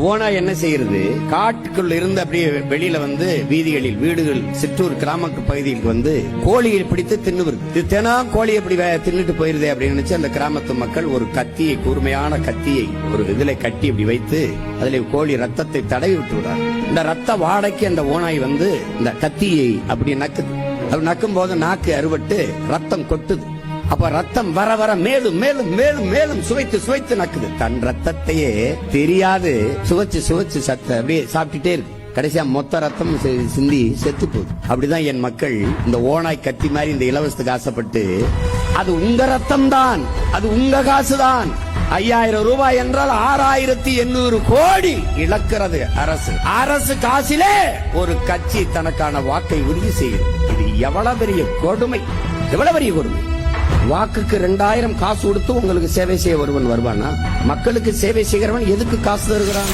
ஓனாய் என்ன செய்யறது, காட்டுக்குள்ள இருந்து அப்படியே வெளியில வந்து வீதிகளில், வீடுகள், சிற்றூர் கிராம பகுதிகளுக்கு வந்து கோழியை பிடித்து தின்னுவது. இது தினா கோழி எப்படி தின்னுட்டு போயிருதே அப்படின்னு நினைச்சு அந்த கிராமத்து மக்கள் ஒரு கத்தியை, கூர்மையான கத்தியை ஒரு இதில கட்டி இப்படி வைத்து அதில் கோழி ரத்தத்தை தடவி விட்டு விடுறார். இந்த ரத்த வாடைக்கு அந்த ஓனாய் வந்து இந்த கத்தியை அப்படி நக்குது. அது நக்கும் போது நாக்கு அறுபட்டு ரத்தம் கொட்டுது. அப்ப ரத்தம் வர வர மேலும் மேலும் மேலும் மேலும் சுவைத்து சுவைத்து நக்குது. தன் ரத்தத்தையே தெரியாது சுவைச்சு சுவைச்சு சத்த அப்படியே சாப்பிட்டுட்டே இருக்கு. கடைசியா மொத்த ரத்தம் சிந்தி செத்து போகுது. அப்படிதான் என் மக்கள் இந்த ஓனாய் கத்தி மாதிரி இந்த இலவசத்துக்கு ஆசைப்பட்டு, அது உங்க ரத்தம் தான், அது உங்க காசுதான், 5000 ரூபாய் என்றால் 6800 கோடி இழக்கிறது அரசு. அரசு காசிலே ஒரு கட்சி தனக்கான வாக்கை உறுதி செய்யும். இது எவ்வளவு பெரிய கொடுமை, எவ்வளவு பெரிய கொடுமை. வாக்குக்கு 2000 காசு கொடுத்து உங்களுக்கு சேவை செய்ய ஒருவன் வருவானா? மக்களுக்கு சேவை செய்கிறவன் எதுக்கு காசு தருகிறான்?